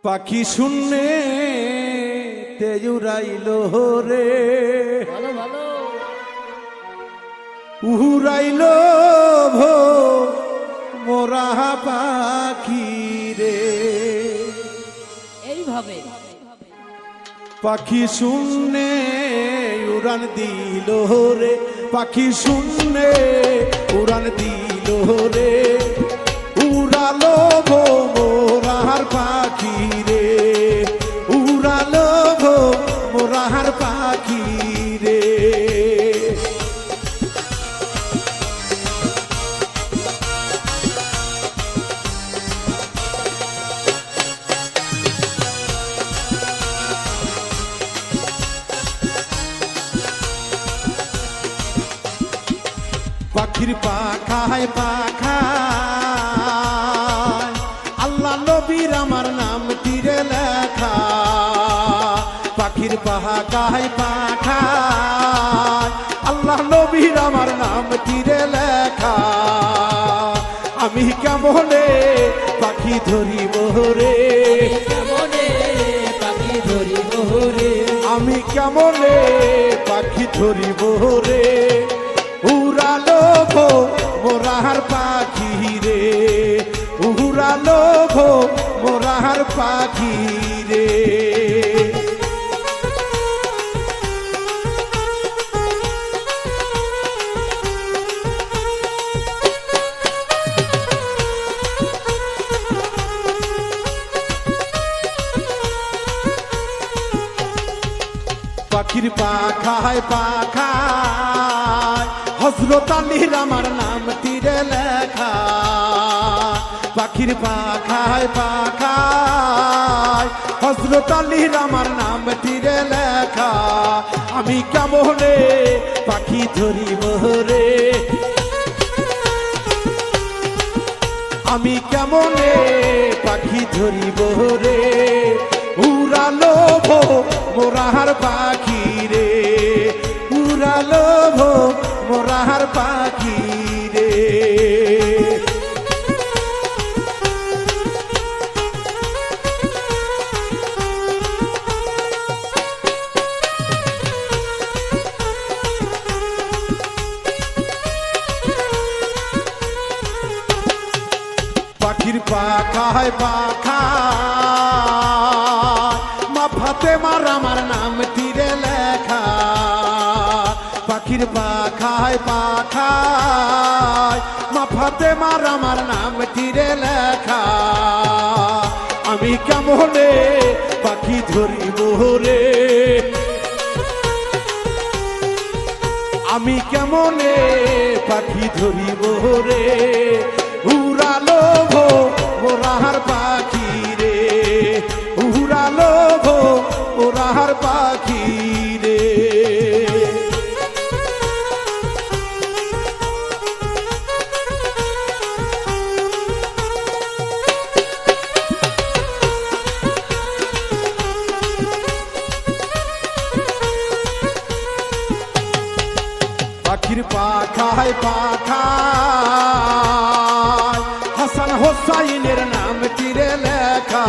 পাখি শূন্যে তেজুরাইল রে ভালো ভালো উহুরাইল ভো মোরা পাখি রে। এইভাবে পাখি শূন্যে উড়ান দিল রে, পাখি শূন্যে উড়ান দিল রে, উড়ালো ভো মোরার পাখি রে, উড়ালো ভো মোরার পাখি রে। পাখির পাখায় পাখায় আল্লাহ নবীর আমার নাম তীরে লেখা। পাখির পাখায় পাখায় আল্লাহ নবীর আমার নাম তীরে লেখা। আমি কেমনে পাখি ধরিব রে, কেমনে পাখি ধরিব রে, আমি কেমনে পাখি ধরিব রে, উড়ালো ভো মোরার পাখি রে, উড়ালো ভো মোরার পাখি রে। পাখির পাখায় পাখায় হযরত আলীর আমার নাম তীরে লেখা। পাখির পাখায় পাখায় হযরত আলীর আমার নাম তীরে লেখা। আমি কেমনে পাখি ধরিব রে, আমি কেমনে পাখি ধরিব রে, উড়ালো ভো মোরার পাখি রে, উড়ালো ভো মোরার পাখি রে। পাখির পাখায় পাখায় মা ফাতেমার আমার নাম তীরে লেখা। পাখির পাখায় পাখায় মা ফাতেমার আমার নাম তীরে লেখা। আমি কেমনে পাখি ধরিব রে, আমি কেমনে পাখি ধরিব রে, উড়ালো ভো মোরার পাখি রে, উড়ালো ভো মোরার পাখি রে। পাখির পাখায় পাখায় হাসান হোসাইনের নাম তীরে লেখা।